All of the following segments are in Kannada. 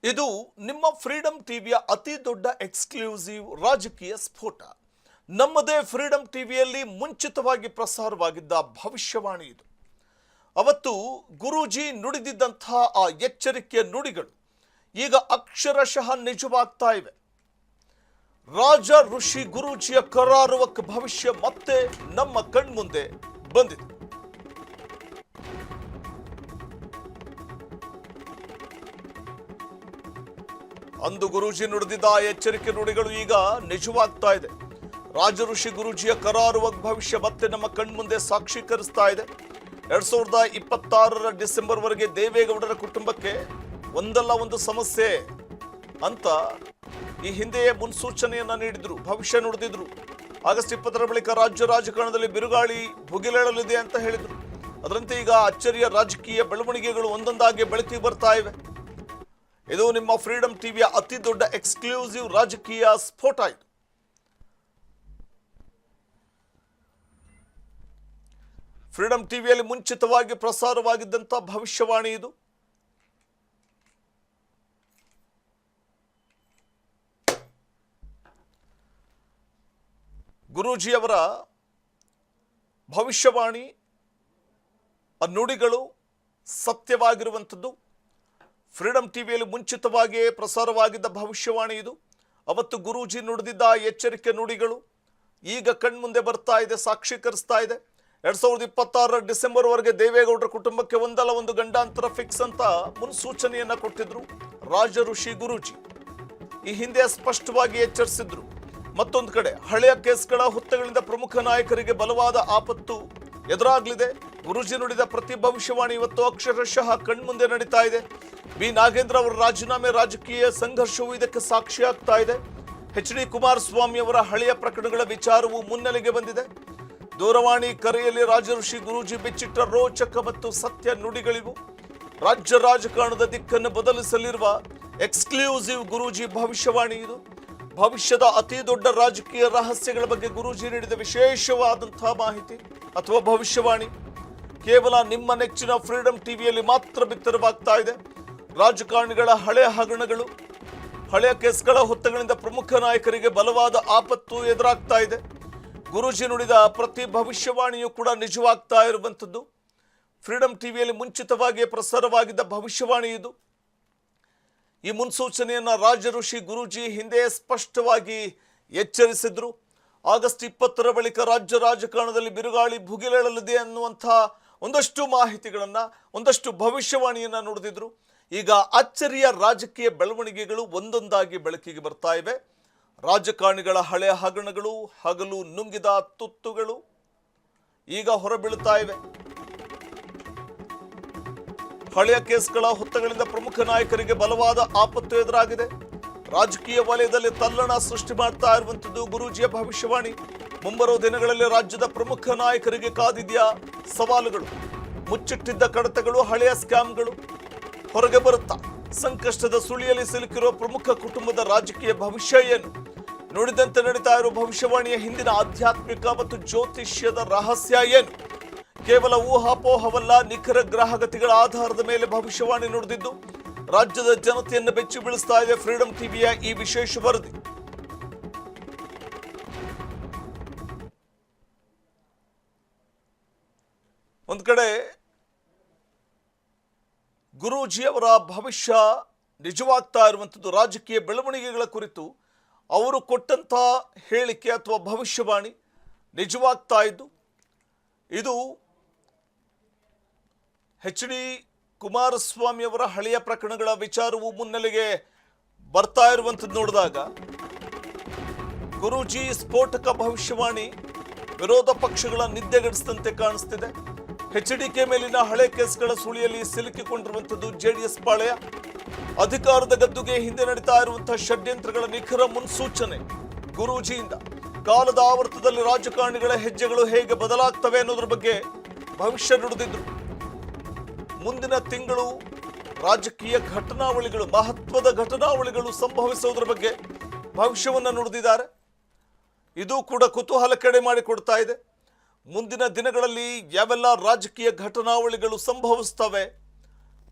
ಇದು ನಿಮ್ಮ ಫ್ರೀಡಮ್ ಟಿವಿಯ ಅತಿ ದೊಡ್ಡ ಎಕ್ಸ್ಕ್ಲೂಸಿವ್ ರಾಜಕೀಯ ಸ್ಫೋಟ. ನಮ್ಮದೇ ಫ್ರೀಡಮ್ ಟಿವಿಯಲ್ಲಿ ಮುಂಚಿತವಾಗಿ ಪ್ರಸಾರವಾಗಿದ್ದ ಭವಿಷ್ಯವಾಣಿ ಇದು. ಅವತ್ತು ಗುರೂಜಿ ನುಡಿದಿದ್ದಂತಹ ಆ ಎಚ್ಚರಿಕೆಯ ನುಡಿಗಳು ಈಗ ಅಕ್ಷರಶಃ ನಿಜವಾಗ್ತಾ ಇವೆ. ರಾಜ ಋಷಿ ಗುರೂಜಿಯ ಕರಾರುವಕ್ ಭವಿಷ್ಯ ಮತ್ತೆ ನಮ್ಮ ಕಣ್ಮುಂದೆ ಬಂದಿದೆ. ಅಂದು ಗುರೂಜಿ ನುಡಿದಿದ್ದ ಎಚ್ಚರಿಕೆ ನುಡಿಗಳು ಈಗ ನಿಜವಾಗ್ತಾ ಇದೆ. ರಾಜ ಋಷಿ ಗುರೂಜಿಯ ಕರಾರುವಕ್ ಭವಿಷ್ಯ ಮತ್ತೆ ನಮ್ಮ ಕಣ್ಮುಂದೆ ಸಾಕ್ಷೀಕರಿಸ್ತಾ ಇದೆ. 2026 ಡಿಸೆಂಬರ್ ವರೆಗೆ ದೇವೇಗೌಡರ ಕುಟುಂಬಕ್ಕೆ ಒಂದಲ್ಲ ಒಂದು ಸಮಸ್ಯೆ ಅಂತ ಈ ಹಿಂದೆಯೇ ಮುನ್ಸೂಚನೆಯನ್ನ ನೀಡಿದ್ರು, ಭವಿಷ್ಯ ನುಡಿದಿದ್ರು. ಆಗಸ್ಟ್ 20 ಬಳಿಕ ರಾಜ್ಯ ರಾಜಕಾರಣದಲ್ಲಿ ಬಿರುಗಾಳಿ ಭುಗಿಲೇಳಲಿದೆ ಅಂತ ಹೇಳಿದ್ರು. ಅದರಂತೆ ಈಗ ಅಚ್ಚರಿಯ ರಾಜಕೀಯ ಬೆಳವಣಿಗೆಗಳು ಒಂದೊಂದಾಗಿ ಬೆಳಕಿಗೆ ಬರ್ತಾ ಇವೆ. ಇದು ನಿಮ್ಮ ಫ್ರೀಡಮ್ ಟಿವಿಯ ಅತಿ ದೊಡ್ಡ ಎಕ್ಸ್ಕ್ಲೂಸಿವ್ ರಾಜಕೀಯ ಸ್ಫೋಟ. ಇದು ಫ್ರೀಡಮ್ ಟಿವಿಯಲ್ಲಿ ಮುಂಚಿತವಾಗಿ ಪ್ರಸಾರವಾಗಿದ್ದಂಥ ಭವಿಷ್ಯವಾಣಿ ಇದು. ಗುರೂಜಿಯವರ ಭವಿಷ್ಯವಾಣಿ, ಆ ನುಡಿಗಳು ಸತ್ಯವಾಗಿರುವಂಥದ್ದು. ಫ್ರೀಡಮ್ ಟಿವಿಯಲ್ಲಿ ಮುಂಚಿತವಾಗಿ ಪ್ರಸಾರವಾಗಿದ್ದ ಭವಿಷ್ಯವಾಣಿ ಇದು. ಅವತ್ತು ಗುರೂಜಿ ನುಡಿದಿದ್ದ ಎಚ್ಚರಿಕೆ ನುಡಿಗಳು ಈಗ ಕಣ್ಮುಂದೆ ಬರ್ತಾ ಇದೆ, ಸಾಕ್ಷೀಕರಿಸ್ತಾ ಇದೆ. 2026 ಡಿಸೆಂಬರ್ ವರೆಗೆ ದೇವೇಗೌಡರ ಕುಟುಂಬಕ್ಕೆ ಒಂದಲ್ಲ ಒಂದು ಗಂಡಾಂತರ ಫಿಕ್ಸ್ ಅಂತ ಮುನ್ಸೂಚನೆಯನ್ನ ಕೊಟ್ಟಿದ್ರು ರಾಜ ಋಷಿ ಗುರೂಜಿ. ಈ ಹಿಂದೆ ಸ್ಪಷ್ಟವಾಗಿ ಎಚ್ಚರಿಸಿದ್ರು. ಮತ್ತೊಂದು ಕಡೆ ಹಳೆಯ ಕೇಸ್ಗಳ ಹುದ್ದೆಗಳಿಂದ ಪ್ರಮುಖ ನಾಯಕರಿಗೆ ಬಲವಾದ ಆಪತ್ತು ಎದುರಾಗಲಿದೆ. ಗುರೂಜಿ ನುಡಿದ ಪ್ರತಿ ಭವಿಷ್ಯವಾಣಿ ಇವತ್ತು ಅಕ್ಷರಶಃ ಕಣ್ಮುಂದೆ ನಡೀತಾ ಇದೆ. ಬಿ ನಾಗೇಂದ್ರ ಅವರ ರಾಜೀನಾಮೆ ರಾಜಕೀಯ ಸಂಘರ್ಷವು ಇದಕ್ಕೆ ಸಾಕ್ಷಿಯಾಗ್ತಾ ಇದೆ. ಎಚ್.ಡಿ. ಕುಮಾರಸ್ವಾಮಿ ಅವರ ಹಳೆಯ ಪ್ರಕರಣಗಳ ವಿಚಾರವು ಮುನ್ನೆಲೆಗೆ ಬಂದಿದೆ. ದೂರವಾಣಿ ಕರೆಯಲ್ಲಿ ರಾಜ ಋಷಿ ಗುರೂಜಿ ಬಿಚ್ಚಿಟ್ಟ ರೋಚಕ ಮತ್ತು ಸತ್ಯ ನುಡಿಗಳಿವು. ರಾಜ್ಯ ರಾಜಕಾರಣದ ದಿಕ್ಕನ್ನು ಬದಲಿಸಲಿರುವ ಎಕ್ಸ್ಕ್ಲೂಸಿವ್ ಗುರೂಜಿ ಭವಿಷ್ಯವಾಣಿ ಇದು. ಭವಿಷ್ಯದ ಅತಿ ದೊಡ್ಡ ರಾಜಕೀಯ ರಹಸ್ಯಗಳ ಬಗ್ಗೆ ಗುರೂಜಿ ನೀಡಿದ ವಿಶೇಷವಾದಂತಹ ಮಾಹಿತಿ ಅಥವಾ ಭವಿಷ್ಯವಾಣಿ ಕೇವಲ ನಿಮ್ಮ ನೆಚ್ಚಿನ ಫ್ರೀಡಮ್ ಟಿವಿಯಲ್ಲಿ ಮಾತ್ರ ಬಿತ್ತರವಾಗ್ತಾ ಇದೆ. ರಾಜಕಾರಣಿಗಳ ಹಳೆಯ ಹಗರಣಗಳು, ಹಳೆಯ ಕೇಸ್ಗಳ ಹುದ್ದೆಗಳಿಂದ ಪ್ರಮುಖ ನಾಯಕರಿಗೆ ಬಲವಾದ ಆಪತ್ತು ಎದುರಾಗ್ತಾ ಇದೆ. ಗುರೂಜಿ ನುಡಿದ ಪ್ರತಿ ಭವಿಷ್ಯವಾಣಿಯೂ ಕೂಡ ನಿಜವಾಗ್ತಾ ಇರುವಂಥದ್ದು. ಫ್ರೀಡಮ್ ಟಿವಿಯಲ್ಲಿ ಮುಂಚಿತವಾಗಿ ಪ್ರಸಾರವಾಗಿದ್ದ ಭವಿಷ್ಯವಾಣಿ ಇದು. ಈ ಮುನ್ಸೂಚನೆಯನ್ನ ರಾಜ ಋಷಿ ಗುರೂಜಿ ಹಿಂದೆ ಸ್ಪಷ್ಟವಾಗಿ ಎಚ್ಚರಿಸಿದ್ರು. ಆಗಸ್ಟ್ 20 ಬಳಿಕ ರಾಜ್ಯ ರಾಜಕಾರಣದಲ್ಲಿ ಬಿರುಗಾಳಿ ಭುಗಿಲೇಳಲಿದೆ ಅನ್ನುವಂಥ ಒಂದಷ್ಟು ಮಾಹಿತಿಗಳನ್ನ, ಒಂದಷ್ಟು ಭವಿಷ್ಯವಾಣಿಯನ್ನ ನುಡಿದಿದ್ರು. ಈಗ ಅಚ್ಚರಿಯ ರಾಜಕೀಯ ಬೆಳವಣಿಗೆಗಳು ಒಂದೊಂದಾಗಿ ಬೆಳಕಿಗೆ ಬರ್ತಾ ಇವೆ. ರಾಜಕಾರಣಿಗಳ ಹಳೆಯ ಹಗರಣಗಳು, ಹಗಲು ನುಂಗಿದ ತುತ್ತುಗಳು ಈಗ ಹೊರಬೀಳುತ್ತಾ ಇವೆ. ಹಳೆಯ ಕೇಸ್ಗಳ ಹುದ್ದೆಗಳಿಂದ ಪ್ರಮುಖ ನಾಯಕರಿಗೆ ಬಲವಾದ ಆಪತ್ತು ಎದುರಾಗಿದೆ. ರಾಜಕೀಯ ವಲಯದಲ್ಲಿ ತಲ್ಲಣ ಸೃಷ್ಟಿ ಮಾಡ್ತಾ ಇರುವಂಥದ್ದು ಗುರೂಜಿಯ ಭವಿಷ್ಯವಾಣಿ. ಮುಂಬರುವ ದಿನಗಳಲ್ಲಿ ರಾಜ್ಯದ ಪ್ರಮುಖ ನಾಯಕರಿಗೆ ಕಾದಿದೆಯಾ ಸವಾಲುಗಳು? ಮುಚ್ಚಿಟ್ಟಿದ್ದ ಕಡತಗಳು, ಹಳೆಯ ಸ್ಕ್ಯಾಮ್ಗಳು ಹೊರಗೆ ಬರುತ್ತಾ? ಸಂಕಷ್ಟದ ಸುಳಿಯಲ್ಲಿ ಸಿಲುಕಿರುವ ಪ್ರಮುಖ ಕುಟುಂಬದ ರಾಜಕೀಯ ಭವಿಷ್ಯ ಏನು? ನುಡಿದಂತೆ ನಡೀತಾ ಇರುವ ಭವಿಷ್ಯವಾಣಿಯ ಹಿಂದಿನ ಆಧ್ಯಾತ್ಮಿಕ ಮತ್ತು ಜ್ಯೋತಿಷ್ಯದ ರಹಸ್ಯ ಏನು? ಕೇವಲ ಊಹಾಪೋಹವಲ್ಲ, ನಿಖರ ಗ್ರಹಗತಿಗಳ ಆಧಾರದ ಮೇಲೆ ಭವಿಷ್ಯವಾಣಿ ನುಡಿದಿದ್ದು ರಾಜ್ಯದ ಜನತೆಯನ್ನು ಬೆಚ್ಚಿ ಬೀಳಿಸ್ತಾ ಇದೆ ಫ್ರೀಡಮ್ ಟಿವಿಯ ಈ ವಿಶೇಷ ವರದಿ. ಒಂದು ಕಡೆ ಗುರೂಜಿಯವರ ಭವಿಷ್ಯ ನಿಜವಾಗ್ತಾ ಇರುವಂಥದ್ದು. ರಾಜಕೀಯ ಬೆಳವಣಿಗೆಗಳ ಕುರಿತು ಅವರು ಕೊಟ್ಟಂಥ ಹೇಳಿಕೆ ಅಥವಾ ಭವಿಷ್ಯವಾಣಿ ನಿಜವಾಗ್ತಾ ಇದ್ದು, ಇದು ಎಚ್.ಡಿ. ಕುಮಾರಸ್ವಾಮಿ ಅವರ ಹಳೆಯ ಪ್ರಕರಣಗಳ ವಿಚಾರವು ಮುನ್ನೆಲೆಗೆ ಬರ್ತಾ ಇರುವಂಥದ್ದು ನೋಡಿದಾಗ ಗುರೂಜಿ ಸ್ಫೋಟಕ ಭವಿಷ್ಯವಾಣಿ ವಿರೋಧ ಪಕ್ಷಗಳ ನಿದ್ದೆಗೆಡಿಸಿದಂತೆ ಕಾಣಿಸ್ತಿದೆ. ಎಚ್.ಡಿ.ಕೆ ಮೇಲಿನ ಹಳೆ ಕೇಸ್ಗಳ ಸುಳಿಯಲ್ಲಿ ಸಿಲುಕಿಕೊಂಡಿರುವಂಥದ್ದು ಜೆಡಿಎಸ್ ಪಾಳೆಯ. ಅಧಿಕಾರದ ಗದ್ದುಗೆ ಹಿಂದೆ ನಡೀತಾ ಇರುವಂತಹ ಷಡ್ಯಂತ್ರಗಳ ನಿಖರ ಮುನ್ಸೂಚನೆ ಗುರೂಜಿಯಿಂದ. ಕಾಲದ ಆವರ್ತದಲ್ಲಿ ರಾಜಕಾರಣಿಗಳ ಹೆಜ್ಜೆಗಳು ಹೇಗೆ ಬದಲಾಗ್ತವೆ ಅನ್ನೋದ್ರ ಬಗ್ಗೆ ಭವಿಷ್ಯ ನುಡಿದಿದ್ರು. ಮುಂದಿನ ತಿಂಗಳು ರಾಜಕೀಯ ಘಟನಾವಳಿಗಳು, ಮಹತ್ವದ ಘಟನಾವಳಿಗಳು ಸಂಭವಿಸುವುದರ ಬಗ್ಗೆ ಭವಿಷ್ಯವನ್ನು ನುಡಿದಿದ್ದಾರೆ. ಇದು ಕೂಡ ಕುತೂಹಲಕ್ಕೆ ಮಾಡಿಕೊಡ್ತಾ ಇದೆ. ಮುಂದಿನ ದಿನಗಳಲ್ಲಿ ಯಾವೆಲ್ಲ ರಾಜಕೀಯ ಘಟನಾವಳಿಗಳು ಸಂಭವಿಸ್ತವೆ,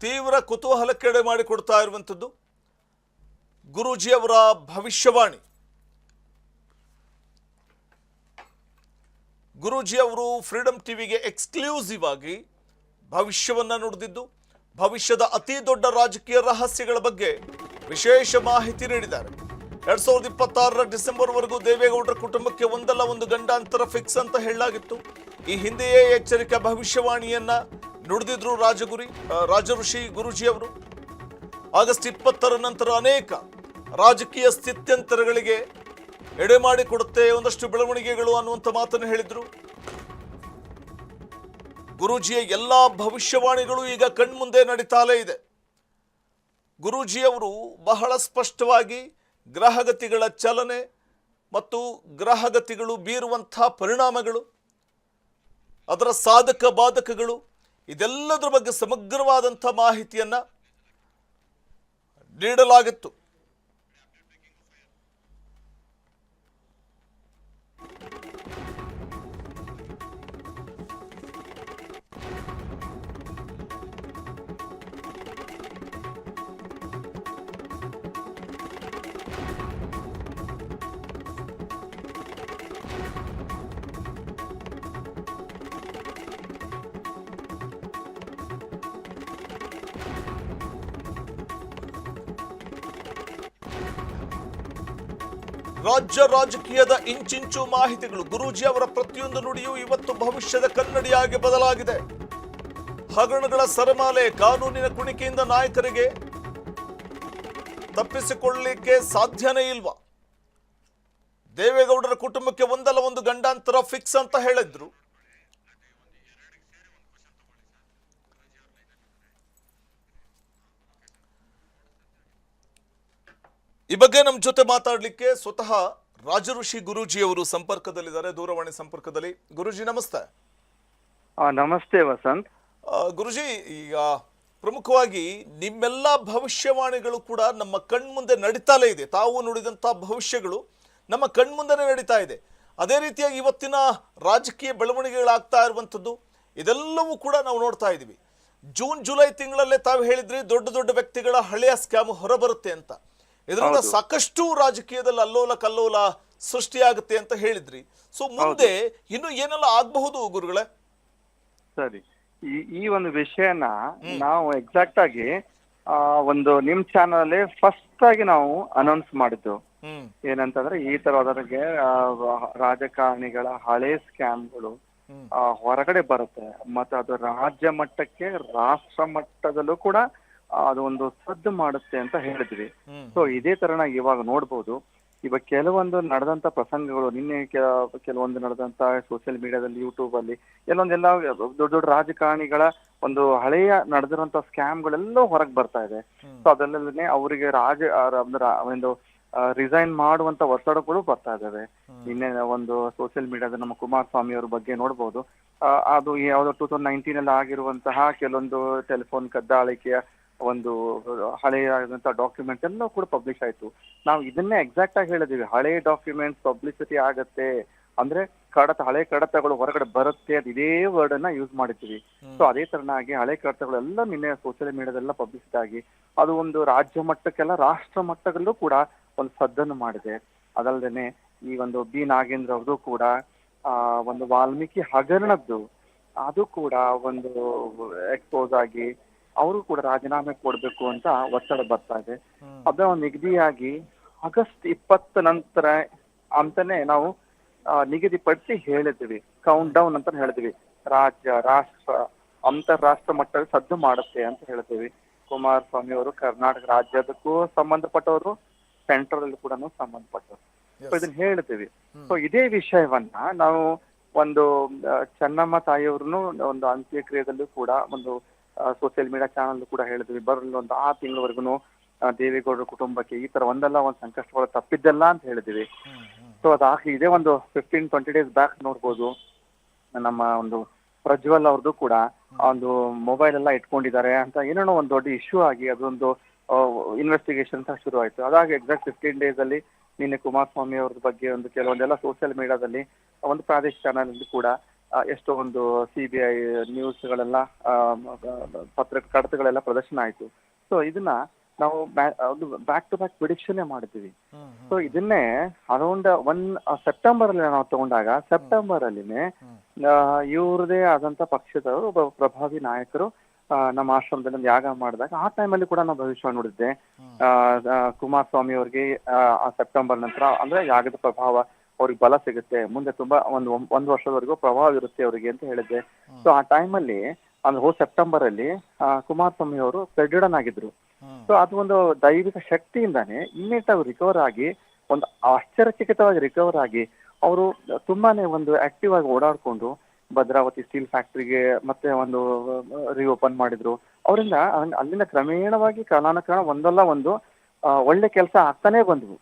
ತೀವ್ರ ಕುತೂಹಲಕ್ಕೆ ಮಾಡಿಕೊಡ್ತಾ ಇರುವಂಥದ್ದು. ಗುರೂಜಿಯವರ ಭವಿಷ್ಯವಾಣಿ. ಗುರೂಜಿಯವರು ಫ್ರೀಡಂ ಟಿವಿಗೆ ಎಕ್ಸ್ಕ್ಲೂಸಿವ್ ಆಗಿ ಭವಿಷ್ಯವನ್ನ ನುಡಿದಿದ್ದು, ಭವಿಷ್ಯದ ಅತಿ ದೊಡ್ಡ ರಾಜಕೀಯ ರಹಸ್ಯಗಳ ಬಗ್ಗೆ ವಿಶೇಷ ಮಾಹಿತಿ ನೀಡಿದ್ದಾರೆ. 2026 ಡಿಸೆಂಬರ್ ವರೆಗೂ ದೇವೇಗೌಡರ ಕುಟುಂಬಕ್ಕೆ ಒಂದಲ್ಲ ಒಂದು ಗಂಡಾಂತರ ಫಿಕ್ಸ್ ಅಂತ ಹೇಳಲಾಗಿತ್ತು. ಈ ಹಿಂದೆಯೇ ಎಚ್ಚರಿಕೆ ಭವಿಷ್ಯವಾಣಿಯನ್ನ ನುಡಿದಿದ್ರು ರಾಜಋಷಿ ಗುರೂಜಿಯವರು. ಆಗಸ್ಟ್ 20 ನಂತರ ಅನೇಕ ರಾಜಕೀಯ ಸ್ಥಿತ್ಯಂತರಗಳಿಗೆ ಎಡೆ ಮಾಡಿಕೊಡುತ್ತೆ ಒಂದಷ್ಟು ಬೆಳವಣಿಗೆಗಳು ಅನ್ನುವಂಥ ಮಾತನ್ನು ಹೇಳಿದ್ರು. ಗುರೂಜಿಯ ಎಲ್ಲಾ ಭವಿಷ್ಯವಾಣಿಗಳು ಈಗ ಕಣ್ಮುಂದೆ ನಡೀತಾಲೇ ಇದೆ. ಗುರೂಜಿಯವರು ಬಹಳ ಸ್ಪಷ್ಟವಾಗಿ ಗ್ರಹಗತಿಗಳ ಚಲನೆ ಮತ್ತು ಗ್ರಹಗತಿಗಳು ಬೀರುವಂಥ ಪರಿಣಾಮಗಳು, ಅದರ ಸಾಧಕ ಬಾಧಕಗಳು, ಇದೆಲ್ಲದರ ಬಗ್ಗೆ ಸಮಗ್ರವಾದಂಥ ಮಾಹಿತಿಯನ್ನ ನೀಡಲಾಗಿತ್ತು. ರಾಜ್ಯ ರಾಜಕೀಯದ ಇಂಚಿಂಚು ಮಾಹಿತಿಗಳು. ಗುರೂಜಿ ಅವರ ಪ್ರತಿಯೊಂದು ನುಡಿಯೂ ಇವತ್ತು ಭವಿಷ್ಯದ ಕನ್ನಡಿಯಾಗಿ ಬದಲಾಗಿದೆ. ಹಗರಣಗಳ ಸರಮಾಲೆ, ಕಾನೂನಿನ ಕುಣಿಕೆಯಿಂದ ನಾಯಕರಿಗೆ ತಪ್ಪಿಸಿಕೊಳ್ಳಲಿಕ್ಕೆ ಸಾಧ್ಯನೇ ಇಲ್ವಾ? ದೇವೇಗೌಡರ ಕುಟುಂಬಕ್ಕೆ ಒಂದಲ್ಲ ಒಂದು ಗಂಡಾಂತರ ಫಿಕ್ಸ್ ಅಂತ ಹೇಳಿದ್ರು. ಈ ಬಗ್ಗೆ ನಮ್ಮ ಜೊತೆ ಮಾತಾಡಲಿಕ್ಕೆ ಸ್ವತಃ ರಾಜಋಷಿ ಗುರೂಜಿ ಅವರು ಸಂಪರ್ಕದಲ್ಲಿದ್ದಾರೆ, ದೂರವಾಣಿ ಸಂಪರ್ಕದಲ್ಲಿ. ಗುರೂಜಿ ನಮಸ್ತೆ. ನಮಸ್ತೆ ವಸಂತ್. ಗುರೂಜಿ, ಈಗ ಪ್ರಮುಖವಾಗಿ ನಿಮ್ಮೆಲ್ಲ ಭವಿಷ್ಯವಾಣಿಗಳು ಕೂಡ ನಮ್ಮ ಕಣ್ಮುಂದೆ ನಡೀತಾಲೇ ಇದೆ. ತಾವು ನುಡಿದಂಥ ಭವಿಷ್ಯಗಳು ನಮ್ಮ ಕಣ್ಮುಂದೆನೇ ನಡೀತಾ ಇದೆ. ಅದೇ ರೀತಿಯಾಗಿ ಇವತ್ತಿನ ರಾಜಕೀಯ ಬೆಳವಣಿಗೆಗಳಾಗ್ತಾ ಇರುವಂಥದ್ದು ಇದೆಲ್ಲವೂ ಕೂಡ ನಾವು ನೋಡ್ತಾ ಇದ್ದೀವಿ. ಜೂನ್ ಜುಲೈ ತಿಂಗಳಲ್ಲೇ ತಾವು ಹೇಳಿದ್ರಿ ದೊಡ್ಡ ದೊಡ್ಡ ವ್ಯಕ್ತಿಗಳ ಹಳೆಯ ಸ್ಕ್ಯಾಮ್ ಹೊರಬರುತ್ತೆ ಅಂತ. ಇದರಿಂದ ಸಾಕಷ್ಟು ರಾಜಕೀಯದಲ್ಲಿ ಅಲ್ಲೋಲ ಕಲ್ಲೋಲ ಸೃಷ್ಟಿಯಾಗುತ್ತೆ ಅಂತ ಹೇಳಿದ್ರಿ. ಸೊ ಮುಂದೆ ಇನ್ನು ಏನೆಲ್ಲ ಆಗಬಹುದು ಗುರುಗಳೇ? ಸರಿ, ಈ ಒಂದು ವಿಷಯನ ನಾವು ಎಕ್ಸಾಕ್ಟ್ ಆಗಿ ಒಂದು ನಿಮ್ ಚಾನಲ್ ಅಲ್ಲಿ ಫಸ್ಟ್ ಆಗಿ ನಾವು ಅನೌನ್ಸ್ ಮಾಡಿದ್ದು ಏನಂತಂದ್ರೆ, ಈ ತರದವರಿಗೆ ರಾಜಕಾರಣಿಗಳ ಹಳೆ ಸ್ಕ್ಯಾಮ್ಗಳು ಹೊರಗಡೆ ಬರುತ್ತೆ, ಮತ್ತೆ ಅದು ರಾಜ್ಯ ಮಟ್ಟಕ್ಕೆ ರಾಷ್ಟ್ರ ಮಟ್ಟದಲ್ಲೂ ಕೂಡ ಅದು ಒಂದು ಸದ್ದು ಮಾಡುತ್ತೆ ಅಂತ ಹೇಳಿದ್ವಿ. ಸೊ ಇದೇ ತರನ ಇವಾಗ ನೋಡ್ಬೋದು. ಇವಾಗ ಕೆಲವೊಂದು ನಡೆದಂತ ಪ್ರಸಂಗಗಳು, ನಿನ್ನೆ ಕೆಲವೊಂದು ನಡೆದಂತ ಸೋಷಿಯಲ್ ಮೀಡಿಯಾದಲ್ಲಿ, ಯೂಟ್ಯೂಬ್ ಅಲ್ಲಿ ಎಲ್ಲೊಂದೆಲ್ಲ ದೊಡ್ಡ ದೊಡ್ಡ ರಾಜಕಾರಣಿಗಳ ಒಂದು ಹಳೆಯ ನಡೆದಿರುವಂತ ಸ್ಕ್ಯಾಮ್ಗಳೆಲ್ಲ ಹೊರಗೆ ಬರ್ತಾ ಇದೆ. ಸೊ ಅದರಲ್ಲೇ ಅವರಿಗೆ ಒಂದು ರಿಸೈನ್ ಮಾಡುವಂತ ಒತ್ತಡಗಳು ಬರ್ತಾ ಇದಾವೆ. ನಿನ್ನೆ ಒಂದು ಸೋಷಿಯಲ್ ಮೀಡಿಯಾದ ನಮ್ಮ ಕುಮಾರಸ್ವಾಮಿ ಅವ್ರ ಬಗ್ಗೆ ನೋಡ್ಬೋದು. ಅದು ಯಾವ್ದೋ 2019 ಅಲ್ಲಿ ಆಗಿರುವಂತಹ ಕೆಲವೊಂದು ಟೆಲಿಫೋನ್ ಕದ್ದಾಳಿಕೆಯ ಒಂದು ಹಳೆಯಾದಂತಹ ಡಾಕ್ಯುಮೆಂಟ್ ಎಲ್ಲ ಕೂಡ ಪಬ್ಲಿಷ್ ಆಯ್ತು. ನಾವು ಇದನ್ನೇ ಎಕ್ಸಾಕ್ಟ್ ಆಗಿ ಹೇಳಿದೀವಿ, ಹಳೆ ಡಾಕ್ಯುಮೆಂಟ್ಸ್ ಪಬ್ಲಿಸಿಟಿ ಆಗತ್ತೆ ಅಂದ್ರೆ ಹಳೆ ಕಡತಗಳು ಹೊರಗಡೆ ಬರುತ್ತೆ, ಅದು ಇದೇ ವರ್ಡ್ ಅನ್ನ ಯೂಸ್ ಮಾಡಿದ್ದೀವಿ. ಸೊ ಅದೇ ತರನಾಗಿ ಹಳೆ ಕಡತಗಳೆಲ್ಲ ನಿನ್ನೆ ಸೋಷಿಯಲ್ ಮೀಡಿಯಾದೆಲ್ಲ ಪಬ್ಲಿಸಿಟಿ ಆಗಿ ಅದು ಒಂದು ರಾಜ್ಯ ಮಟ್ಟಕ್ಕೆಲ್ಲ ರಾಷ್ಟ್ರ ಮಟ್ಟದಲ್ಲೂ ಕೂಡ ಒಂದು ಸದ್ದನ್ನು ಮಾಡಿದೆ. ಅದಲ್ಲದೆ ಈ ಒಂದು ಬಿ ನಾಗೇಂದ್ರ ಅವ್ರದ್ದು ಕೂಡ ಒಂದು ವಾಲ್ಮೀಕಿ ಹಗರಣದ್ದು ಅದು ಕೂಡ ಒಂದು ಎಕ್ಸ್ಪೋಸ್ ಆಗಿ ಅವರು ಕೂಡ ರಾಜೀನಾಮೆ ಕೊಡ್ಬೇಕು ಅಂತ ಒತ್ತಡ ಬರ್ತಾ ಇದೆ. ಅದ ಒಂದು ನಿಗದಿಯಾಗಿ ಆಗಸ್ಟ್ 20 ನಂತರ ಅಂತಾನೆ ನಾವು ನಿಗದಿಪಡಿಸಿ ಹೇಳಿದ್ವಿ, ಕೌಂಟ್ ಡೌನ್ ಅಂತ ಹೇಳಿದ್ವಿ. ರಾಜ್ಯ, ರಾಷ್ಟ್ರ, ಅಂತಾರಾಷ್ಟ್ರ ಮಟ್ಟದಲ್ಲಿ ಸದ್ದು ಮಾಡುತ್ತೆ ಅಂತ ಹೇಳ್ತೀವಿ. ಕುಮಾರಸ್ವಾಮಿ ಅವರು ಕರ್ನಾಟಕ ರಾಜ್ಯದಕ್ಕೂ ಸಂಬಂಧಪಟ್ಟವರು, ಸೆಂಟ್ರಲ್ ಕೂಡ ಸಂಬಂಧಪಟ್ಟವರು. ಸೊ ಇದನ್ನ ಹೇಳ್ತೀವಿ. ಸೊ ಇದೇ ವಿಷಯವನ್ನ ನಾವು ಒಂದು ಚೆನ್ನಮ್ಮ ತಾಯಿಯವ್ರನ್ನು ಒಂದು ಅಂತ್ಯಕ್ರಿಯೆದಲ್ಲೂ ಕೂಡ ಒಂದು ಸೋಷಿಯಲ್ ಮೀಡಿಯಾ ಚಾನಲ್ ಕೂಡ ಹೇಳಿದ್ವಿ. ಬರಲಿ ಒಂದು 6 ತಿಂಗಳವರೆಗೂ ದೇವೇಗೌಡರ ಕುಟುಂಬಕ್ಕೆ ಈ ತರ ಒಂದಲ್ಲ ಒಂದು ಸಂಕಷ್ಟಗಳು ತಪ್ಪಿದ್ದಲ್ಲ ಅಂತ ಹೇಳಿದ್ವಿ. ಸೊ ಅದಾಗಿ ಇದೇ ಒಂದು 15-20 ಡೇಸ್ ಬ್ಯಾಕ್ ನೋಡ್ಬೋದು, ನಮ್ಮ ಒಂದು ಪ್ರಜ್ವಲ್ ಅವ್ರದ್ದು ಕೂಡ ಒಂದು ಮೊಬೈಲ್ ಎಲ್ಲ ಇಟ್ಕೊಂಡಿದ್ದಾರೆ ಅಂತ ಏನೇನೋ ಒಂದು ದೊಡ್ಡ ಇಶ್ಯೂ ಆಗಿ ಅದೊಂದು ಇನ್ವೆಸ್ಟಿಗೇಷನ್ ಅಂತ ಶುರು ಆಯ್ತು. ಅದಾಗಿ ಎಕ್ಸಾಕ್ಟ್ 15 ಡೇಸ್ ಅಲ್ಲಿ ನಿನ್ನೆ ಕುಮಾರಸ್ವಾಮಿ ಅವ್ರ ಬಗ್ಗೆ ಒಂದು ಕೆಲವೊಂದೆಲ್ಲ ಸೋಷಿಯಲ್ ಮೀಡಿಯಾದಲ್ಲಿ ಒಂದು ಪ್ರಾದೇಶಿಕ ಚಾನಲ್ ಅಲ್ಲಿ ಕೂಡ ಎಷ್ಟೋ ಒಂದು CBI ನ್ಯೂಸ್ಗಳೆಲ್ಲ ಕಡತಗಳೆಲ್ಲ ಪ್ರದರ್ಶನ ಆಯ್ತು. ಸೊ ಇದನ್ನ ನಾವು ಬ್ಯಾಕ್ ಟು ಬ್ಯಾಕ್ ಪ್ರಿಡಿಕ್ಷನ್ ಮಾಡಿದ್ವಿ. ಸೊ ಇದನ್ನೇ ಅರೌಂಡ್ ಸೆಪ್ಟೆಂಬರ್ ಅಲ್ಲಿ ನಾವು ತಗೊಂಡಾಗ ಸೆಪ್ಟೆಂಬರ್ ಅಲ್ಲಿನೇ ಇವ್ರದೇ ಆದಂತ ಪಕ್ಷದವರು ಒಬ್ಬ ಪ್ರಭಾವಿ ನಾಯಕರು ನಮ್ಮ ಆಶ್ರಮದಲ್ಲಿ ಒಂದು ಯಾಗ ಮಾಡಿದಾಗ ಆ ಟೈಮಲ್ಲಿ ಕೂಡ ನಾವು ಭವಿಷ್ಯ ನೋಡಿದ್ದೆ. ಕುಮಾರಸ್ವಾಮಿ ಅವ್ರಿಗೆ ಆ ಸೆಪ್ಟೆಂಬರ್ ನಂತರ ಅಂದ್ರೆ ಯಾಗದ ಪ್ರಭಾವ ಅವ್ರಿಗೆ ಬಲ ಸಿಗುತ್ತೆ, ಮುಂದೆ ತುಂಬಾ ಒಂದು ವರ್ಷದವರೆಗೂ ಪ್ರಭಾವ ಇರುತ್ತೆ ಅವರಿಗೆ ಅಂತ ಹೇಳಿದ್ದೆ. ಸೊ ಆ ಟೈಮಲ್ಲಿ ಅಂದ್ರೆ ಹೋದ ಸೆಪ್ಟೆಂಬರ್ ಅಲ್ಲಿ ಕುಮಾರಸ್ವಾಮಿ ಅವರು ಬೆಡ್ರಿಡನ್ ಆಗಿದ್ರು. ಸೊ ಅದು ಒಂದು ದೈವಿಕ ಶಕ್ತಿಯಿಂದಾನೇ ಇಮ್ಮಿಡಿಯೇಟ್ ಆಗಿ ರಿಕವರ್ ಆಗಿ ಒಂದು ಆಶ್ಚರ್ಯಚಕಿತವಾಗಿ ರಿಕವರ್ ಆಗಿ ಅವರು ತುಂಬಾನೇ ಒಂದು ಆಕ್ಟಿವ್ ಆಗಿ ಓಡಾಡ್ಕೊಂಡು ಭದ್ರಾವತಿ ಸ್ಟೀಲ್ ಫ್ಯಾಕ್ಟ್ರಿಗೆ ಮತ್ತೆ ಒಂದು ರಿಓಪನ್ ಮಾಡಿದ್ರು. ಅವರಿಂದ ಅಲ್ಲಿಂದ ಕ್ರಮೇಣವಾಗಿ ಕಾಲಾನುಕ್ರಮ ಒಂದಲ್ಲ ಒಂದು ಒಳ್ಳೆ ಕೆಲಸ ಆಗ್ತಾನೆ ಬಂದ್ವು.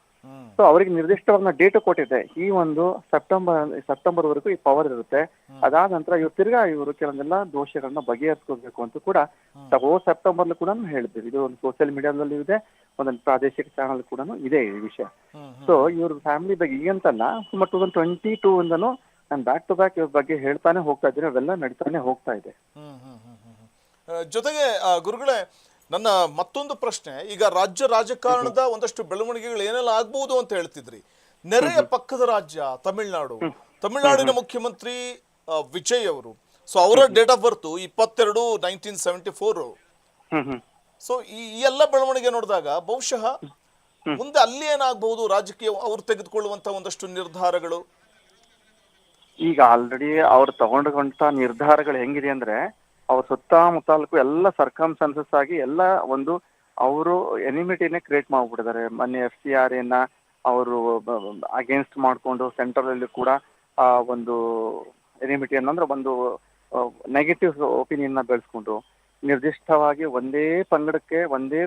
ಸೊ ಅವರಿಗೆ ನಿರ್ದಿಷ್ಟವಾಗಿ ನಾವು ಡೇಟ್ ಕೊಟ್ಟಿದ್ದೆ, ಈ ಒಂದು ಸೆಪ್ಟೆಂಬರ್ ವರೆಗೂ ಈ ಪವರ್ ಇರುತ್ತೆ. ಅದಾದ ನಂತರ ಇವರು ಕೆಲವೊಂದೆಲ್ಲ ದೋಷಗಳನ್ನ ಬಗೆಹರಿಸ್ಕೋಬೇಕು ಅಂತ ಕೂಡ ಸೆಪ್ಟೆಂಬರ್ ಕೂಡ ಹೇಳಿದ್ವಿ. ಇದು ಒಂದು ಸೋಷಿಯಲ್ ಮೀಡಿಯಾದಲ್ಲಿ ಇದೆ, ಒಂದೊಂದು ಪ್ರಾದೇಶಿಕ ಚಾನಲ್ ಕೂಡ ಇದೆ ಈ ವಿಷಯ. ಸೊ ಇವ್ರ ಫ್ಯಾಮಿಲಿ ಬಗ್ಗೆ ಈಗಂತಲ್ಲ, ಸುಮಾರು 2022 ಇಂದನೂ ನಾನು ಬ್ಯಾಕ್ ಟು ಬ್ಯಾಕ್ ಇವ್ರ ಬಗ್ಗೆ ಹೇಳ್ತಾನೆ ಹೋಗ್ತಾ ಇದ್ದೀನಿ, ಅವೆಲ್ಲ ನಡೀತಾನೆ ಹೋಗ್ತಾ ಇದೆ. ಜೊತೆಗೆ ಗುರುಗಳೇ, ನನ್ನ ಮತ್ತೊಂದು ಪ್ರಶ್ನೆ, ಈಗ ರಾಜ್ಯ ರಾಜಕಾರಣದ ಒಂದಷ್ಟು ಬೆಳವಣಿಗೆಗಳು ಏನೆಲ್ಲ ಆಗ್ಬಹುದು ಅಂತ ಹೇಳ್ತಿದ್ರಿ. ನೆರೆಯ ಪಕ್ಕದ ರಾಜ್ಯ ತಮಿಳುನಾಡಿನ ಮುಖ್ಯಮಂತ್ರಿ ವಿಜಯ್ ಅವರು, ಸೊ ಅವರ ಡೇಟ್ ಆಫ್ ಬರ್ತ್ 22/1974. ಸೊ ಈ ಎಲ್ಲ ಬೆಳವಣಿಗೆ ನೋಡಿದಾಗ ಬಹುಶಃ ಮುಂದೆ ಅಲ್ಲಿ ಏನಾಗಬಹುದು ರಾಜಕೀಯ, ಅವ್ರು ತೆಗೆದುಕೊಳ್ಳುವಂತ ಒಂದಷ್ಟು ನಿರ್ಧಾರಗಳು. ಈಗ ಆಲ್ರೆಡಿ ಅವ್ರು ತಗೊಂಡಂತ ನಿರ್ಧಾರಗಳು ಹೆಂಗಿದೆ ಅಂದ್ರೆ, ಅವ್ರ ಸುತ್ತಮುತ್ತಲಕ್ಕೂ ಎಲ್ಲ ಸರ್ಕಮ್ಸ್ಟೆನ್ಸಸ್ ಆಗಿ ಎಲ್ಲ ಒಂದು ಅವರು ಎನಿಮಿಟಿನೇ ಕ್ರಿಯೇಟ್ ಮಾಡ್ಬಿಟ್ಟಿದ್ದಾರೆ. ಮೊನ್ನೆ FCRA ಅವರು ಅಗೇನ್ಸ್ಟ್ ಮಾಡ್ಕೊಂಡು ಸೆಂಟ್ರಲ್ ಅಲ್ಲಿ ಕೂಡ ಒಂದು ಎನಿಮಿಟಿ ಅಂದ್ರೆ ಒಂದು ನೆಗೆಟಿವ್ ಒಪಿನಿಯನ್ ಬೆಳೆಸ್ಕೊಂಡು ನಿರ್ದಿಷ್ಟವಾಗಿ ಒಂದೇ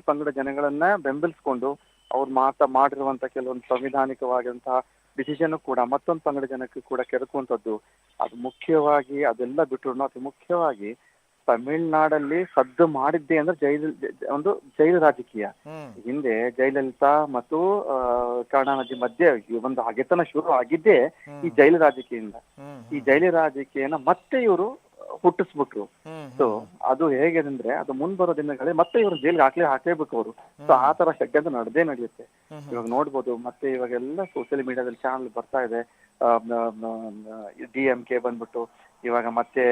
ಪಂಗಡ ಜನಗಳನ್ನ ಬೆಂಬಲಿಸ್ಕೊಂಡು ಅವ್ರು ಮಾಡಿರುವಂತ ಕೆಲವೊಂದು ಸಂವಿಧಾನಿಕವಾಗಿರುವಂತಹ ಡಿಸಿಷನ್ ಕೂಡ ಮತ್ತೊಂದು ಪಂಗಡ ಜನಕ್ಕೆ ಕೂಡ ಕೆದಕುವಂಥದ್ದು. ಅದು ಮುಖ್ಯವಾಗಿ ಅದೆಲ್ಲ ಬಿಟ್ಟರು ಅತಿ ಮುಖ್ಯವಾಗಿ ತಮಿಳ್ನಾಡಲ್ಲಿ ಸದ್ದು ಮಾಡಿದ್ದೆ ಅಂದ್ರೆ ಜೈಲು ರಾಜಕೀಯ. ಹಿಂದೆ ಜಯಲಲಿತಾ ಮತ್ತು ಕರುಣಾನಿಧಿ ಮಧ್ಯೆ ಒಂದು ಹಗೆತನ ಶುರು ಆಗಿದ್ದೇ ಈ ಜೈಲು ರಾಜಕೀಯದಿಂದ. ಈ ಜೈಲು ರಾಜಕೀಯನ ಮತ್ತೆ ಇವರು ಹುಟ್ಟಿಸ್ಬಿಟ್ರು. ಸೊ ಅದು ಹೇಗೆ ಅಂದ್ರೆ, ಅದು ಮುಂಬರೋ ದಿನಗಳಲ್ಲಿ ಮತ್ತೆ ಇವರು ಜೈಲ್ಗೆ ಹಾಕ್ಲೇಬೇಕು ಅವರು. ಸೊ ಆ ತರ ಷಡ್ಯಂತ್ರ ನಡೆಯುತ್ತೆ. ಇವಾಗ ನೋಡ್ಬೋದು, ಮತ್ತೆ ಇವಾಗೆಲ್ಲ ಸೋಷಿಯಲ್ ಮೀಡಿಯಾದಲ್ಲಿ ಚಾನಲ್ ಬರ್ತಾ ಇದೆ. DMK ಬಂದ್ಬಿಟ್ಟು ಇವಾಗ ಮತ್ತೆ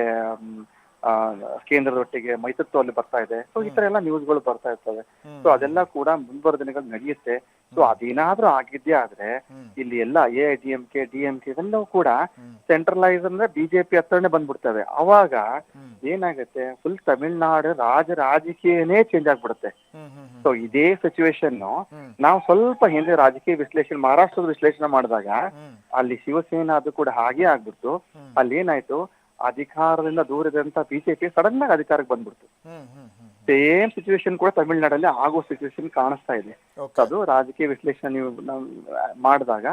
ಕೇಂದ್ರದೊಟ್ಟಿಗೆ ಮೈತ್ರಿತ್ವದಲ್ಲಿ ಬರ್ತಾ ಇದೆ. ಸೊ ಈ ತರ ಎಲ್ಲ ನ್ಯೂಸ್ಗಳು ಬರ್ತಾ ಇರ್ತವೆ. ಸೊ ಅದೆಲ್ಲ ಕೂಡ ಮುಂಬರೋ ದಿನಗಳು ನಡೆಯುತ್ತೆ. ಸೊ ಅದೇನಾದ್ರೂ ಆಗಿದ್ದೇ ಆದ್ರೆ ಇಲ್ಲಿ ಎಲ್ಲ AIDMK DMK ಇವೆಲ್ಲವೂ ಕೂಡ ಸೆಂಟ್ರಲೈಸ್ ಅಂದ್ರೆ ಬಿಜೆಪಿ ಹತ್ರನೇ ಬಂದ್ಬಿಡ್ತವೆ. ಅವಾಗ ಏನಾಗುತ್ತೆ, ಫುಲ್ ತಮಿಳ್ನಾಡು ರಾಜಕೀಯನೇ ಚೇಂಜ್ ಆಗ್ಬಿಡುತ್ತೆ. ಸೊ ಇದೇ ಸಿಚುವೇಶನ್ ನಾವು ಸ್ವಲ್ಪ ಹಿಂದೆ ರಾಜಕೀಯ ವಿಶ್ಲೇಷಣೆ ಮಹಾರಾಷ್ಟ್ರದ ವಿಶ್ಲೇಷಣೆ ಮಾಡಿದಾಗ ಅಲ್ಲಿ ಶಿವಸೇನಾ ಅದು ಕೂಡ ಹಾಗೆ ಆಗ್ಬಿಡ್ತು. ಅಲ್ಲಿ ಏನಾಯ್ತು, ಅಧಿಕಾರದಿಂದ ದೂರದಂತ ಬಿಜೆಪಿ ಸಡನ್ ಆಗಿ ಅಧಿಕಾರಕ್ಕೆ ಬಂದ್ಬಿಡ್ತು. ಸೇಮ್ ಸಿಚುವೇಶನ್ ಕೂಡ ತಮಿಳ್ನಾಡಲ್ಲಿ ಆಗೋ ಸಿಚುವೇಶನ್ ಕಾಣಿಸ್ತಾ ಇದೆ. ಅದು ರಾಜಕೀಯ ವಿಶ್ಲೇಷಣೆ ನೀವು ಮಾಡಿದಾಗ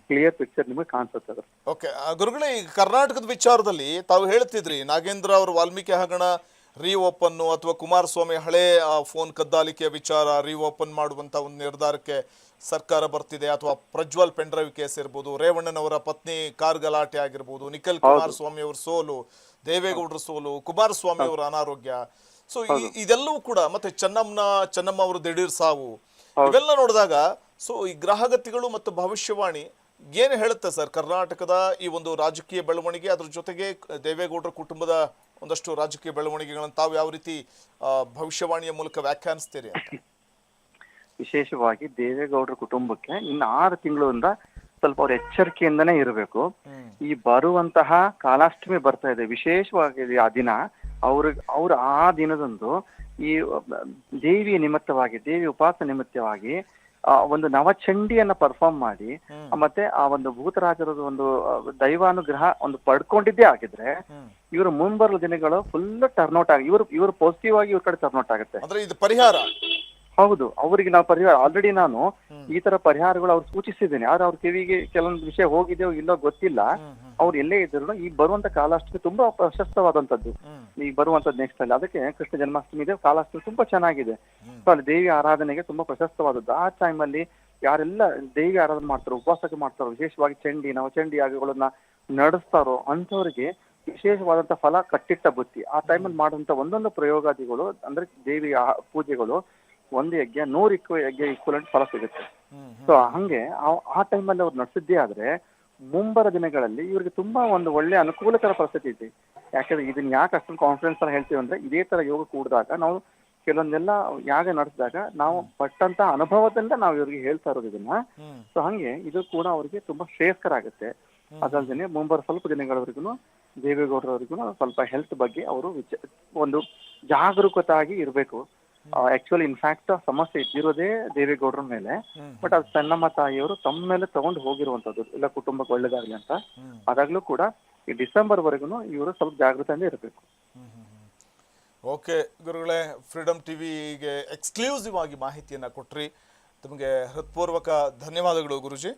ಕ್ಲಿಯರ್ ಪಿಕ್ಚರ್ ನಿಮಗೆ ಕಾಣಿಸುತ್ತದೆ. ಓಕೆ ಗುರುಗಳೇ, ಈ ಕರ್ನಾಟಕದ ವಿಚಾರದಲ್ಲಿ ತಾವು ಹೇಳ್ತಿದ್ರಿ, ನಾಗೇಂದ್ರ ಅವರು ವಾಲ್ಮೀಕಿ ಹಗರಣ ರೀಓಪನ್ ಅಥವಾ ಕುಮಾರಸ್ವಾಮಿ ಹಳೆ ಫೋನ್ ಕದ್ದಾಲಿಕೆಯ ವಿಚಾರ ರೀಓಪನ್ ಮಾಡುವಂತ ಒಂದು ನಿರ್ಧಾರಕ್ಕೆ ಸರ್ಕಾರ ಬರ್ತಿದೆ, ಅಥವಾ ಪ್ರಜ್ವಲ್ ಪೆಂಡ್ರೈವ್ ಕೇಸ್ ಇರ್ಬೋದು, ರೇವಣ್ಣನವರ ಪತ್ನಿ ಕಾರ್ ಗಲಾಟೆ ಆಗಿರ್ಬೋದು, ನಿಖಿಲ್ ಕುಮಾರಸ್ವಾಮಿ ಅವರ ಸೋಲು, ದೇವೇಗೌಡರ ಸೋಲು, ಕುಮಾರಸ್ವಾಮಿ ಅವರ ಅನಾರೋಗ್ಯ, ಸೊ ಇದೆಲ್ಲವೂ ಕೂಡ, ಮತ್ತೆ ಚೆನ್ನಮ್ಮ ಅವರ ದಿಢೀರ್ ಸಾವು, ಇವೆಲ್ಲ ನೋಡಿದಾಗ ಸೊ ಈ ಗ್ರಹಗತಿಗಳು ಮತ್ತು ಭವಿಷ್ಯವಾಣಿ ಏನು ಹೇಳುತ್ತೆ ಸರ್ ಕರ್ನಾಟಕದ ಈ ಒಂದು ರಾಜಕೀಯ ಬೆಳವಣಿಗೆ, ಅದ್ರ ಜೊತೆಗೆ ದೇವೇಗೌಡರ ಕುಟುಂಬದ ಒಂದಷ್ಟು ರಾಜಕೀಯ ಬೆಳವಣಿಗೆಗಳನ್ನು ತಾವು ಯಾವ ರೀತಿ ಭವಿಷ್ಯವಾಣಿಯ ಮೂಲಕ ವ್ಯಾಖ್ಯಾನಿಸ್ತೀರಿ ಅಂತ? ವಿಶೇಷವಾಗಿ ದೇವೇಗೌಡರ ಕುಟುಂಬಕ್ಕೆ ಇನ್ನು 6 ತಿಂಗಳಿಂದ ಸ್ವಲ್ಪ ಅವ್ರ ಎಚ್ಚರಿಕೆಯಿಂದನೇ ಇರಬೇಕು. ಈ ಬರುವಂತಹ ಕಾಲಾಷ್ಟಮಿ ಬರ್ತಾ ಇದೆ, ವಿಶೇಷವಾಗಿ ಆ ದಿನ ಅವ್ರ ಆ ದಿನದಂದು ಈ ದೇವಿಯ ನಿಮಿತ್ತವಾಗಿ, ದೇವಿ ಉಪಾಸನೆ ನಿಮಿತ್ತವಾಗಿ ಒಂದು ನವಚಂಡಿಯನ್ನ ಪರ್ಫಾರ್ಮ್ ಮಾಡಿ ಮತ್ತೆ ಆ ಒಂದು ಭೂತರಾಜರ ಒಂದು ದೈವಾನುಗ್ರಹ ಒಂದು ಪಡ್ಕೊಂಡಿದ್ದೇ ಆಗಿದ್ರೆ ಇವರು ಮುಂಬರುವ ದಿನಗಳು ಫುಲ್ ಟರ್ನ್ಔಟ್ ಆಗಿ ಇವರು ಪಾಸಿಟಿವ್ ಆಗಿ ಇವ್ರ ಕಡೆ ಟರ್ನ್ಔಟ್ ಆಗುತ್ತೆ. ಅಂದ್ರೆ ಇದು ಪರಿಹಾರ ಹೌದು, ಅವರಿಗೆ ನಾವು ಪರಿಹಾರ ಆಲ್ರೆಡಿ ನಾನು ಈ ತರ ಪರಿಹಾರಗಳು ಅವ್ರು ಸೂಚಿಸಿದ್ದೇನೆ. ಆದ್ರೆ ಅವ್ರ ಕಿವಿಗೆ ಕೆಲವೊಂದು ವಿಷಯ ಹೋಗಿದೆಯೋ ಇಲ್ಲೋ ಗೊತ್ತಿಲ್ಲ. ಅವ್ರು ಎಲ್ಲೇ ಇದ್ರು ಈ ಬರುವಂತ ಕಾಲಾಷ್ಟಮಿ ತುಂಬಾ ಪ್ರಶಸ್ತವಾದಂತದ್ದು. ಈಗ ಬರುವಂತದ್ದು ನೆಕ್ಸ್ಟ್ ಅಲ್ಲಿ ಅದಕ್ಕೆ ಕೃಷ್ಣ ಜನ್ಮಾಷ್ಟಮಿ ಇದೆ, ಕಾಲಾಷ್ಟಮಿ ತುಂಬಾ ಚೆನ್ನಾಗಿದೆ. ಸೊ ಅಲ್ಲಿ ದೇವಿ ಆರಾಧನೆಗೆ ತುಂಬಾ ಪ್ರಶಸ್ತವಾದದ್ದು. ಆ ಟೈಮ್ ಅಲ್ಲಿ ಯಾರೆಲ್ಲ ದೇವಿ ಆರಾಧನೆ ಮಾಡ್ತಾರೋ, ಉಪವಾಸಕ್ಕೆ ಮಾಡ್ತಾರೋ, ವಿಶೇಷವಾಗಿ ನವಚಂಡಿ ಯಾಗಗಳನ್ನ ನಡೆಸ್ತಾರೋ ಅಂಥವ್ರಿಗೆ ವಿಶೇಷವಾದಂತ ಫಲ ಕಟ್ಟಿಟ್ಟ ಬುತ್ತಿ. ಆ ಟೈಮಲ್ಲಿ ಮಾಡುವಂತ ಒಂದೊಂದು ಪ್ರಯೋಗಾದಿಗಳು ಅಂದ್ರೆ ದೇವಿ ಪೂಜೆಗಳು ಒಂದು ಯಜ್ಞ 100 ಯಜ್ಞ ಈಕ್ವಲೆಂಟ್ ಫಲ ಸಿಗುತ್ತೆ. ಸೊ ಹಂಗೆ ಆ ಟೈಮಲ್ಲಿ ಅವ್ರು ನಡೆಸಿದ್ದೇ ಆದ್ರೆ ಮುಂಬರ ದಿನಗಳಲ್ಲಿ ಇವ್ರಿಗೆ ತುಂಬಾ ಒಂದು ಒಳ್ಳೆ ಅನುಕೂಲಕರ ಪರಿಸ್ಥಿತಿ ಇದೆ. ಯಾಕಂದ್ರೆ ಇದನ್ನ ಯಾಕೆ ಅಷ್ಟೊಂದು ಕಾನ್ಫಿಡೆನ್ಸ್ ಅಲ್ಲಿ ಹೇಳ್ತೀವಿ ಅಂದ್ರೆ ಇದೇ ತರ ಯೋಗ ಕೂಡಿದಾಗ ನಾವು ಕೆಲವೊಂದೆಲ್ಲ ಯಾಗ ನಡೆಸಿದಾಗ ನಾವು ಪಟ್ಟಂತ ಅನುಭವದಿಂದ ನಾವು ಇವ್ರಿಗೆ ಹೇಳ್ತಾ ಇರೋದು ಇದನ್ನ. ಸೊ ಹಂಗೆ ಇದು ಕೂಡ ಅವರಿಗೆ ತುಂಬಾ ಶ್ರೇಯಸ್ಕರ ಆಗುತ್ತೆ. ಅದಲ್ಲದೆ ಮುಂಬರುವ ಸ್ವಲ್ಪ ದಿನಗಳವರೆಗೂ ದೇವೇಗೌಡರವರಿಗೂ ಸ್ವಲ್ಪ ಹೆಲ್ತ್ ಬಗ್ಗೆ ಅವರು ಒಂದು ಜಾಗರೂಕತಾಗಿ ಇರಬೇಕು. ಆಕ್ಚುಲಿ ಇನ್ಫ್ಯಾಕ್ಟ್ ಸಮಸ್ಯೆ ಇದ್ದಿರೋದೇ ದೇವೇಗೌಡರ ಮೇಲೆ, ಬಟ್ ಅದು ಚೆನ್ನಮ್ಮ ತಾಯಿಯವರು ತಮ್ಮ ಮೇಲೆ ತಗೊಂಡು ಹೋಗಿರುವಂತದ್ದು ಎಲ್ಲ ಕುಟುಂಬಕ್ಕೆ ಒಳ್ಳೇದಾಗ್ಲಿ ಅಂತ. ಅದಾಗ್ಲೂ ಕೂಡ ಈ ಡಿಸೆಂಬರ್ ವರೆಗೂ ಇವರು ಸ್ವಲ್ಪ ಜಾಗೃತಿಯಿಂದ ಇರಬೇಕು. ಓಕೆ ಗುರುಗಳೇ, ಫ್ರೀಡಮ್ ಟಿವಿಗೆ ಎಕ್ಸ್ಕ್ಲೂಸಿವ್ ಆಗಿ ಮಾಹಿತಿಯನ್ನು ಕೊಟ್ರಿ. ತಮಗೆ ಹೃತ್ಪೂರ್ವಕ ಧನ್ಯವಾದಗಳು ಗುರುಜಿ.